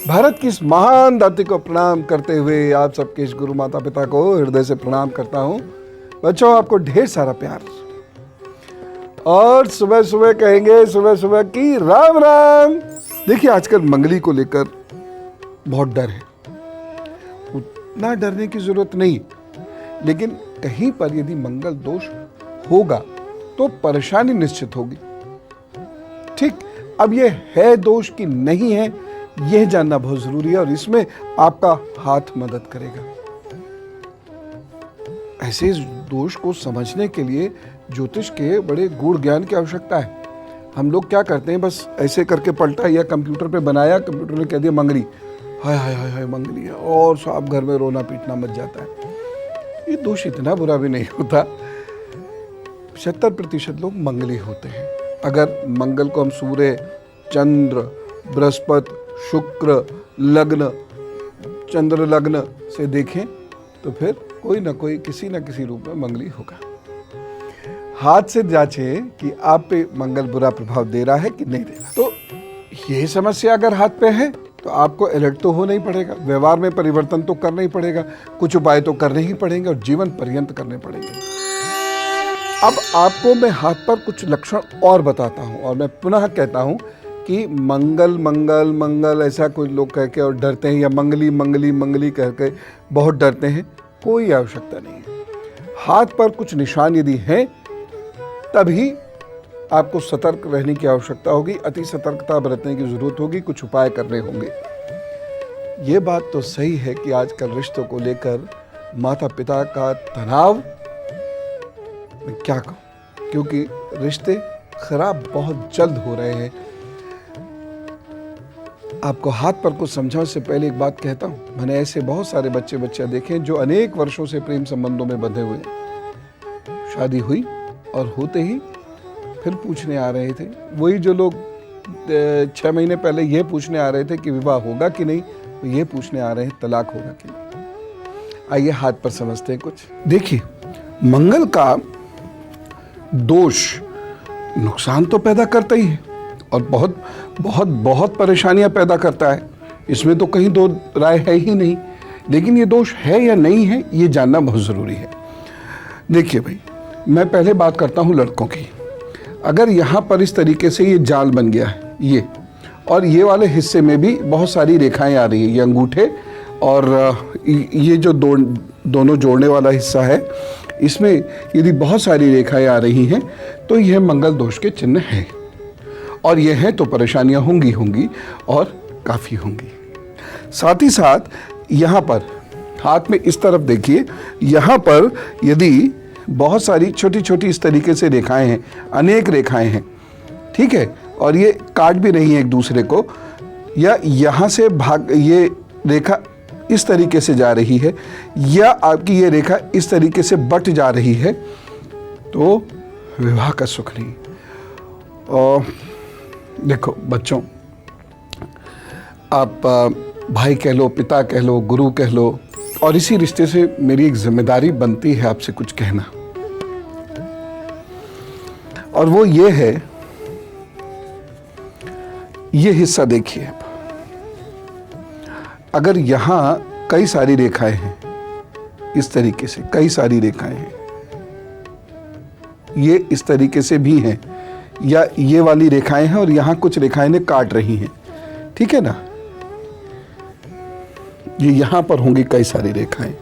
भारत की इस महान धरती को प्रणाम करते हुए आप सबके इस गुरु माता पिता को हृदय से प्रणाम करता हूँ। बच्चों, आपको ढेर सारा प्यार और सुबह सुबह कहेंगे सुबह सुबह की राम राम। देखिए, आजकल मंगली को लेकर बहुत डर है। उतना डरने की जरूरत नहीं, लेकिन कहीं पर यदि मंगल दोष होगा तो परेशानी निश्चित होगी। ठीक, अब यह है दोष कि नहीं है, यह जानना बहुत जरूरी है और इसमें आपका हाथ मदद करेगा। ऐसे दोष को समझने के लिए ज्योतिष के बड़े गूढ़ ज्ञान की आवश्यकता है। हम लोग क्या करते हैं, बस ऐसे करके पलटा या कंप्यूटर पे बनाया, कंप्यूटर ने कह दिया मंगली, हाय हाय हाय हाय मंगली है, और सब घर में रोना पीटना मच जाता है। ये दोष इतना बुरा भी नहीं होता। 70% लोग मंगली होते हैं। अगर मंगल को हम सूर्य, चंद्र, बृहस्पति, शुक्र लग्न, चंद्र लग्न से देखें तो फिर कोई ना कोई किसी न किसी रूप में मंगली होगा। हाथ से जांचें कि आप पे मंगल बुरा प्रभाव दे रहा है कि नहीं दे रहा। तो ये समस्या अगर हाथ पे है तो आपको अलर्ट तो होना ही पड़ेगा, व्यवहार में परिवर्तन तो करना ही पड़ेगा, कुछ उपाय तो करने ही पड़ेंगे और जीवन पर्यंत करने पड़ेंगे। अब आपको मैं हाथ पर कुछ लक्षण और बताता हूँ, और मैं पुनः कहता हूँ कि मंगल मंगल मंगल ऐसा कोई लोग कह के और डरते हैं, या मंगली मंगली मंगली कह के बहुत डरते हैं, कोई आवश्यकता नहीं है। हाथ पर कुछ निशान यदि हैं तभी आपको सतर्क रहने की आवश्यकता होगी, अति सतर्कता बरतने की जरूरत होगी, कुछ उपाय करने होंगे। ये बात तो सही है कि आजकल रिश्तों को लेकर माता पिता का तनाव, मैं क्या कहूँ, क्योंकि रिश्ते खराब बहुत जल्द हो रहे हैं। आपको हाथ पर कुछ समझाने से पहले एक बात कहता हूँ, मैंने ऐसे बहुत सारे बच्चे देखे जो अनेक वर्षों से प्रेम संबंधों में बंधे हुए हैं। शादी हुई और होते ही फिर पूछने आ रहे थे, वही जो लोग 6 महीने पहले ये पूछने आ रहे थे कि विवाह होगा कि नहीं, तो ये पूछने आ रहे हैं तलाक होगा कि नहीं। आइए हाथ पर समझते हैं कुछ। देखिए, मंगल का दोष नुकसान तो पैदा करता ही है और बहुत बहुत बहुत परेशानियां पैदा करता है, इसमें तो कहीं दो राय है ही नहीं। लेकिन ये दोष है या नहीं है, ये जानना बहुत ज़रूरी है। देखिए भाई, मैं पहले बात करता हूँ लड़कों की। अगर यहाँ पर इस तरीके से ये जाल बन गया है, ये और ये वाले हिस्से में भी बहुत सारी रेखाएं आ रही है, ये अंगूठे और ये जो दोनों जोड़ने वाला हिस्सा है, इसमें यदि बहुत सारी रेखाएं आ रही हैं तो यह मंगल दोष के चिन्ह हैं, और ये है तो परेशानियां होंगी और काफ़ी होंगी। साथ ही साथ यहाँ पर हाथ में इस तरफ देखिए, यहाँ पर यदि बहुत सारी छोटी छोटी इस तरीके से रेखाएं हैं, अनेक रेखाएं हैं, ठीक है, और ये काट भी रही हैं एक दूसरे को, या यहाँ से ये रेखा इस तरीके से जा रही है, या आपकी ये रेखा इस तरीके से बट जा रही है, तो विवाह का सुख नहीं। और देखो बच्चों, आप भाई कह लो, पिता कह लो, गुरु कह लो, और इसी रिश्ते से मेरी एक जिम्मेदारी बनती है आपसे कुछ कहना, और वो ये है, ये हिस्सा देखिए। अगर यहाँ कई सारी रेखाएं हैं, इस तरीके से कई सारी रेखाएं हैं, ये इस तरीके से भी हैं, या ये वाली रेखाएं हैं और यहाँ कुछ रेखाएं ने काट रही हैं, ठीक है ना, ये यहाँ पर होंगी कई सारी रेखाएं,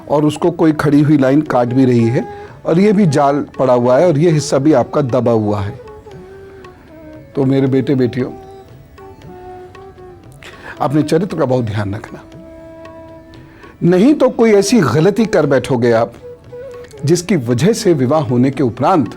और उसको कोई खड़ी हुई लाइन काट भी रही है, और ये भी जाल पड़ा हुआ है, और ये हिस्सा भी आपका दबा हुआ है। तो मेरे बेटे बेटियों, अपने चरित्र का बहुत ध्यान रखना, नहीं तो कोई ऐसी गलती कर बैठोगे आप जिसकी वजह से विवाह होने के उपरांत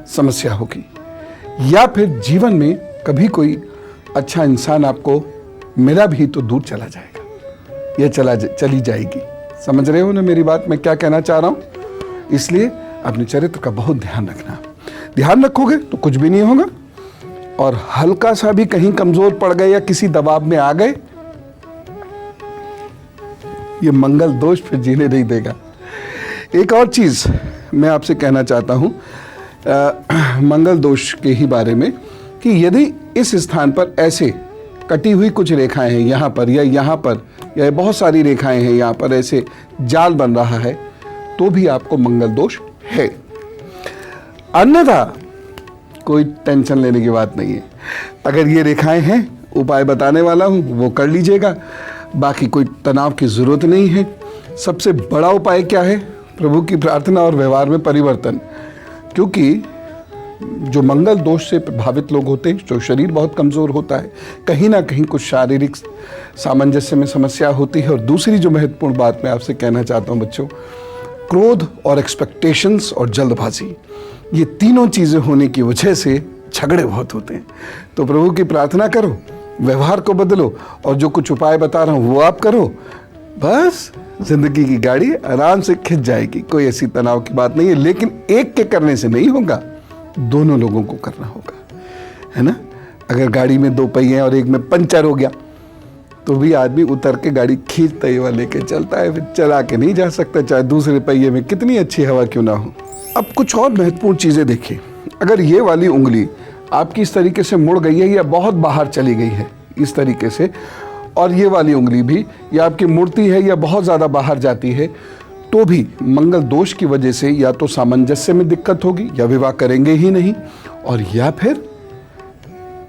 समस्या होगी, या फिर जीवन में कभी कोई अच्छा इंसान आपको मिला भी तो दूर चला जाएगा, या चली जाएगी। समझ रहे हो ना मेरी बात, मैं क्या कहना चाह रहा हूं? इसलिए अपने चरित्र का बहुत ध्यान रखना। ध्यान रखोगे तो कुछ भी नहीं होगा, और हल्का सा भी कहीं कमजोर पड़ गए या किसी दबाव में आ गए, ये मंगल दोष फिर जीने नहीं देगा। एक और चीज मैं आपसे कहना चाहता हूं मंगल दोष के ही बारे में, कि यदि इस स्थान पर ऐसे कटी हुई कुछ रेखाएं हैं यहाँ पर या यहाँ पर, या बहुत सारी रेखाएं हैं यहाँ पर, ऐसे जाल बन रहा है, तो भी आपको मंगल दोष है। अन्यथा कोई टेंशन लेने की बात नहीं है। अगर ये रेखाएं हैं, उपाय बताने वाला हूँ, वो कर लीजिएगा, बाकी कोई तनाव की ज़रूरत नहीं है। सबसे बड़ा उपाय क्या है? प्रभु की प्रार्थना और व्यवहार में परिवर्तन। क्योंकि जो मंगल दोष से प्रभावित लोग होते हैं, जो शरीर बहुत कमज़ोर होता है, कहीं ना कहीं कुछ शारीरिक सामंजस्य में समस्या होती है। और दूसरी जो महत्वपूर्ण बात मैं आपसे कहना चाहता हूँ बच्चों, क्रोध और एक्सपेक्टेशंस और जल्दबाजी, ये तीनों चीज़ें होने की वजह से झगड़े बहुत होते हैं। तो प्रभु की प्रार्थना करो, व्यवहार को बदलो, और जो कुछ उपाय बता रहा हूँ वो आप करो, बस जिंदगी की गाड़ी आराम से खिंच जाएगी। कोई ऐसी तनाव की बात नहीं है। लेकिन एक के करने से नहीं होगा, दोनों लोगों को करना होगा, है ना। अगर गाड़ी में 2 पहिए हैं और एक में पंचर हो गया, तो भी आदमी उतर के गाड़ी खींचता ही हुआ लेके चलता है, फिर चला के नहीं जा सकता, चाहे दूसरे पहिए में कितनी अच्छी हवा क्यों ना हो। अब कुछ और महत्वपूर्ण चीज़ें देखिए। अगर ये वाली उंगली आपकी इस तरीके से मुड़ गई है या बहुत बाहर चली गई है इस तरीके से, और ये वाली उंगली भी या आपकी मुड़ती है या बहुत ज़्यादा बाहर जाती है, तो भी मंगल दोष की वजह से या तो सामंजस्य में दिक्कत होगी, या विवाह करेंगे ही नहीं, और या फिर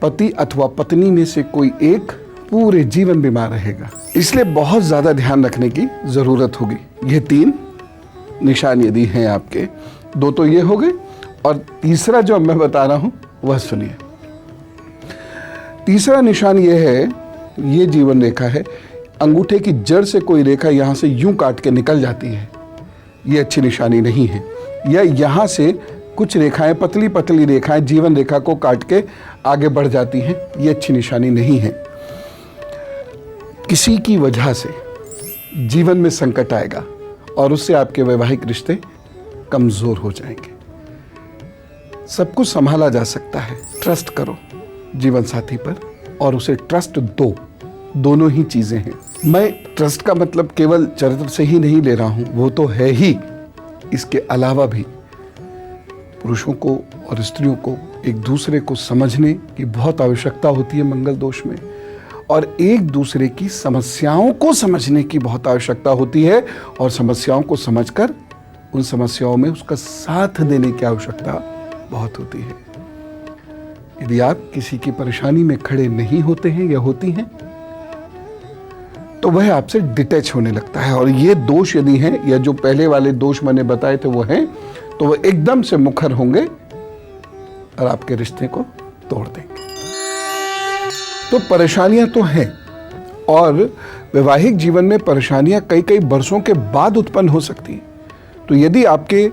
पति अथवा पत्नी में से कोई एक पूरे जीवन बीमार रहेगा। इसलिए बहुत ज़्यादा ध्यान रखने की ज़रूरत होगी। ये 3 निशान यदि हैं आपके, 2 तो ये हो गए, और तीसरा जो मैं बता रहा हूँ वह सुनिए। तीसरा निशान ये है, ये जीवन रेखा है, अंगूठे की जड़ से कोई रेखा यहाँ से यूं काट के निकल जाती है, ये अच्छी निशानी नहीं है। या यहाँ से कुछ रेखाएं, पतली पतली रेखाएं जीवन रेखा को काट के आगे बढ़ जाती हैं, ये अच्छी निशानी नहीं है। किसी की वजह से जीवन में संकट आएगा और उससे आपके वैवाहिक रिश्ते कमजोर हो जाएंगे। सब कुछ संभाला जा सकता है, ट्रस्ट करो जीवन साथी पर और उसे ट्रस्ट दो। दोनों ही चीजें हैं। मैं ट्रस्ट का मतलब केवल चरित्र से ही नहीं ले रहा हूं, वो तो है ही, इसके अलावा भी पुरुषों को और स्त्रियों को एक दूसरे को समझने की बहुत आवश्यकता होती है मंगल दोष में, और एक दूसरे की समस्याओं को समझने की बहुत आवश्यकता होती है, और समस्याओं को समझकर उन समस्याओं में उसका साथ देने की आवश्यकता बहुत होती है। यदि आप किसी की परेशानी में खड़े नहीं होते हैं या होती हैं, तो वह आपसे डिटैच होने लगता है, और ये दोष यदि हैं, या जो पहले वाले दोष मैंने बताए थे वो हैं, तो वह एकदम से मुखर होंगे और आपके रिश्ते को तोड़ देंगे। तो परेशानियां तो हैं, और वैवाहिक जीवन में परेशानियां कई कई बरसों के बाद उत्पन्न हो सकती हैं। तो यदि आपके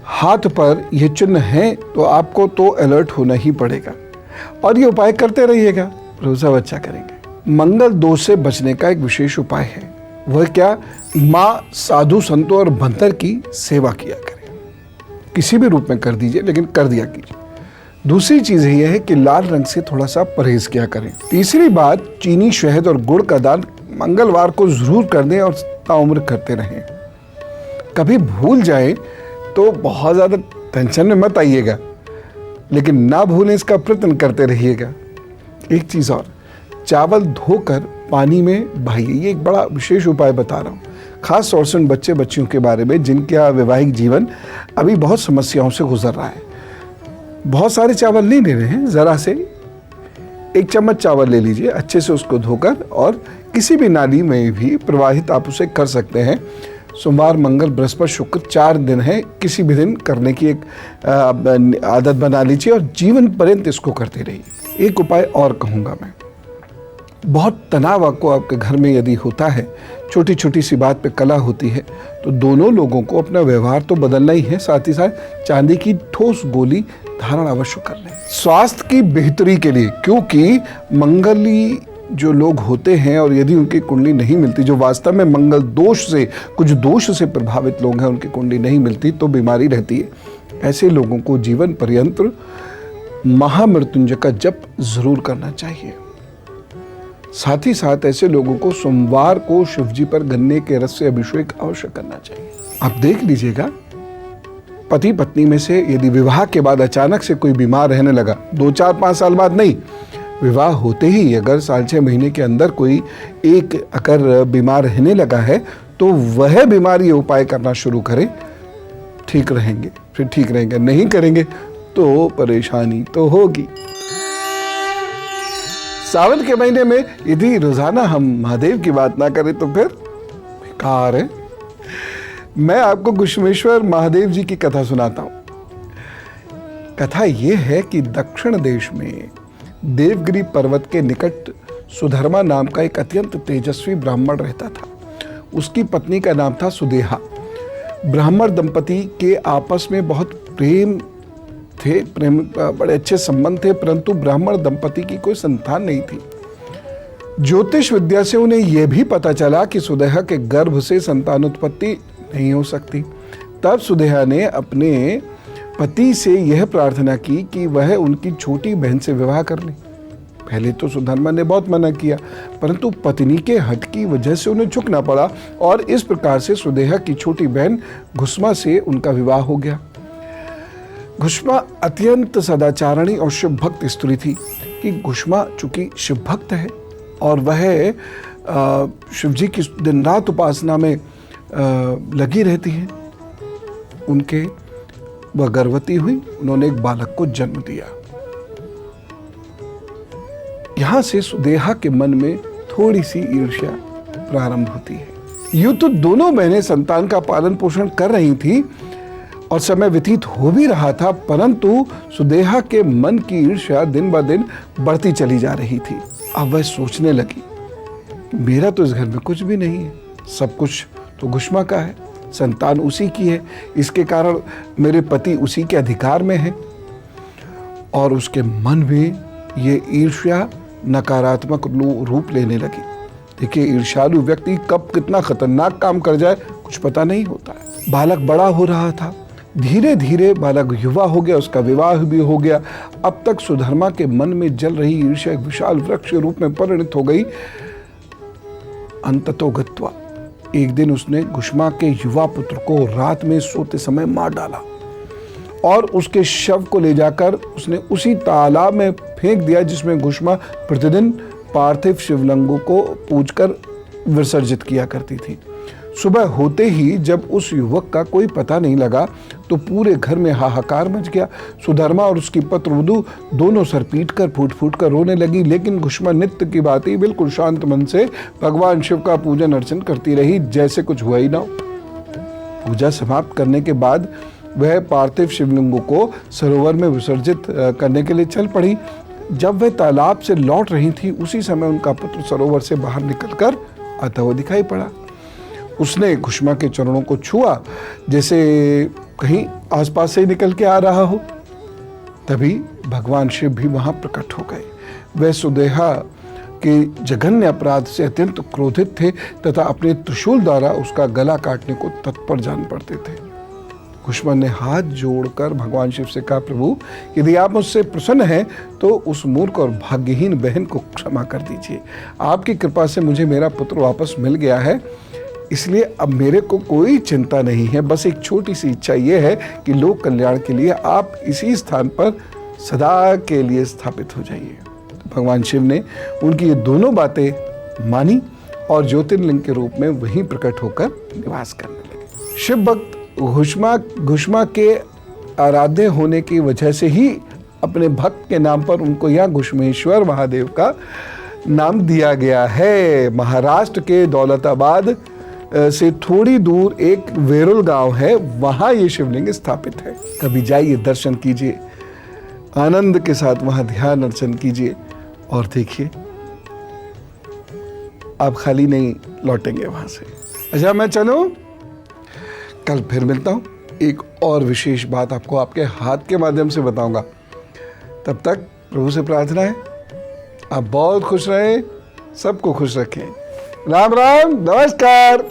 हाथ पर यह चिन्ह है, तो आपको तो अलर्ट होना ही पड़ेगा, और ये उपाय करते रहिएगा, भरोसा बच्चा करेंगे। मंगल दोष से बचने का एक विशेष उपाय है, वह क्या? माँ, साधु संतों और बंदर की सेवा किया करें। किसी भी रूप में कर दीजिए, लेकिन कर दिया कीजिए। दूसरी चीज यह है कि लाल रंग से थोड़ा सा परहेज किया करें। तीसरी बात, चीनी, शहद और गुड़ का दान मंगलवार को जरूर कर दें और ताउम्र करते रहें। कभी भूल जाए तो बहुत ज्यादा टेंशन में मत आइएगा, लेकिन ना भूलें इसका प्रयत्न करते रहिएगा। एक चीज और, चावल धोकर पानी में बहाइए। ये एक बड़ा विशेष उपाय बता रहा हूँ, खास तौर से उन बच्चे बच्चियों के बारे में जिनका वैवाहिक जीवन अभी बहुत समस्याओं से गुजर रहा है। बहुत सारे चावल नहीं ले रहे हैं, जरा से 1 चम्मच चावल ले लीजिए, अच्छे से उसको धोकर, और किसी भी नाली में भी प्रवाहित आप उसे कर सकते हैं। सोमवार, मंगल, बृहस्पति, शुक्र 4 दिन है, किसी भी दिन करने की एक आदत बना लीजिए और जीवन पर्यंत इसको करते रहिए। एक उपाय और कहूँगा मैं, बहुत तनाव आपको आपके घर में यदि होता है, छोटी छोटी सी बात पे कला होती है, तो दोनों लोगों को अपना व्यवहार तो बदलना ही है, साथ ही साथ चांदी की ठोस गोली धारण अवश्य कर लें स्वास्थ्य की बेहतरी के लिए। क्योंकि मंगली जो लोग होते हैं, और यदि उनकी कुंडली नहीं मिलती, जो वास्तव में मंगल दोष से, कुछ दोष से प्रभावित लोग हैं, उनकी कुंडली नहीं मिलती तो बीमारी रहती है। ऐसे लोगों को जीवन पर्यंत महामृत्युंजय का जप जरूर करना चाहिए। साथ ही साथ ऐसे लोगों को सोमवार को शिवजी पर गन्ने के रस से अभिषेक अवश्य करना चाहिए। आप देख लीजिएगा, पति पत्नी में से यदि विवाह के बाद अचानक से कोई बीमार रहने लगा, 2, 4, 5 साल बाद नहीं, विवाह होते ही अगर 6.5 महीने के अंदर कोई एक अगर बीमार रहने लगा है तो वह बीमार ये उपाय करना शुरू करे, ठीक रहेंगे, फिर ठीक रहेंगे। नहीं करेंगे तो परेशानी तो होगी। सावन के महीने में यदि रोजाना हम महादेव की बात ना करें तो फिर बेकार है। मैं आपको घुश्मेश्वर महादेव जी की कथा सुनाता हूं। कथा यह है कि दक्षिण देश में देवगिरी पर्वत के निकट सुधर्मा नाम का एक अत्यंत तेजस्वी ब्राह्मण रहता था। उसकी पत्नी का नाम था सुदेहा। ब्राह्मण दंपति के आपस में बहुत प्रेम बड़े अच्छे संबंध थे, परंतु ब्राह्मण दंपति की कोई संतान नहीं थी। ज्योतिष विद्या से उन्हें यह भी पता चला कि सुदेहा के गर्भ से संतान उत्पत्ति नहीं हो सकती। तब सुदेहा ने अपने पति से यह प्रार्थना की कि वह उनकी छोटी बहन से विवाह कर ले। पहले तो सुधर्मा ने बहुत मना किया, परंतु पत्नी के हठ की वजह से उन्हें झुकना पड़ा और इस प्रकार से सुदेहा की छोटी बहन घुष्मा से उनका विवाह हो गया। घुष्मा अत्यंत सदाचारणी और शिव भक्त स्त्री थी कि घुष्मा चूंकि शिव भक्त है और वह शिव जी की दिन रात उपासना में लगी रहती है, वह गर्भवती हुई। उन्होंने एक बालक को जन्म दिया। यहां से सुदेहा के मन में थोड़ी सी ईर्ष्या प्रारंभ होती है। यूं तो दोनों बहनें संतान का पालन पोषण कर रही थी और समय व्यतीत हो भी रहा था, परंतु सुदेहा के मन की ईर्ष्या दिन ब दिन बढ़ती चली जा रही थी। अब वह सोचने लगी, मेरा तो इस घर में कुछ भी नहीं है, सब कुछ तो घुष्मा का है, संतान उसी की है, इसके कारण मेरे पति उसी के अधिकार में है। और उसके मन में ये ईर्ष्या नकारात्मक रूप लेने लगी। देखिए, ईर्ष्यालु व्यक्ति कब कितना खतरनाक काम कर जाए कुछ पता नहीं होता है। बालक बड़ा हो रहा था, धीरे धीरे बालक युवा हो गया, उसका विवाह भी हो गया। अब तक सुधर्मा के मन में जल रही ईर्ष्या एक विशाल वृक्ष के रूप में परिणत हो गई। अंततो गत्वा एक दिन उसने घुष्मा के युवा पुत्र को रात में सोते समय मार डाला और उसके शव को ले जाकर उसने उसी तालाब में फेंक दिया जिसमें घुष्मा प्रतिदिन पार्थिव शिवलिंगों को पूजकर विसर्जित किया करती थी। सुबह होते ही जब उस युवक का कोई पता नहीं लगा तो पूरे घर में हाहाकार मच गया। सुधर्मा और उसकी पुत्रवधू दोनों सर पीट कर फूट फूट कर रोने लगी, लेकिन घुष्मा नित्य की बात ही बिल्कुल शांत मन से भगवान शिव का पूजन अर्चन करती रही, जैसे कुछ हुआ ही ना हो। पूजा समाप्त करने के बाद वह पार्थिव शिवलिंगों को सरोवर में विसर्जित करने के लिए चल पड़ी। जब वह तालाब से लौट रही थी, उसी समय उनका पुत्र सरोवर से बाहर निकलकर आता हुआ दिखाई पड़ा। उसने घुष्मा के चरणों को छुआ, जैसे कहीं आसपास से ही निकल के आ रहा हो। तभी भगवान शिव भी वहां प्रकट हो गए। वह सुदेहा के जघन्य अपराध से अत्यंत क्रोधित थे तथा अपने त्रिशूल द्वारा उसका गला काटने को तत्पर जान पड़ते थे। घुष्मा ने हाथ जोड़कर भगवान शिव से कहा, प्रभु, यदि आप मुझसे प्रसन्न हैं तो उस मूर्ख और भाग्यहीन बहन को क्षमा कर दीजिए। आपकी कृपा से मुझे मेरा पुत्र वापस मिल गया है, इसलिए अब मेरे को कोई चिंता नहीं है। बस एक छोटी सी इच्छा यह है कि लोक कल्याण के लिए आप इसी स्थान पर सदा के लिए स्थापित हो जाइए। भगवान शिव ने उनकी ये दोनों बातें मानी और ज्योतिर्लिंग के रूप में वहीं प्रकट होकर निवास करने लगे। शिव भक्त घुष्मा के आराध्य होने की वजह से ही अपने भक्त के नाम पर उनको यहाँ घुश्मेश्वर महादेव का नाम दिया गया है। महाराष्ट्र के दौलताबाद से थोड़ी दूर एक वेरुल गांव है, वहां ये शिवलिंग स्थापित है। कभी जाइए, दर्शन कीजिए, आनंद के साथ वहां ध्यान अर्चन कीजिए और देखिए आप खाली नहीं लौटेंगे वहां से। अच्छा, मैं चलूं? कल फिर मिलता हूं, एक और विशेष बात आपको आपके हाथ के माध्यम से बताऊंगा। तब तक प्रभु से प्रार्थना है आप बहुत खुश रहें, सबको खुश रखें। राम राम, नमस्कार।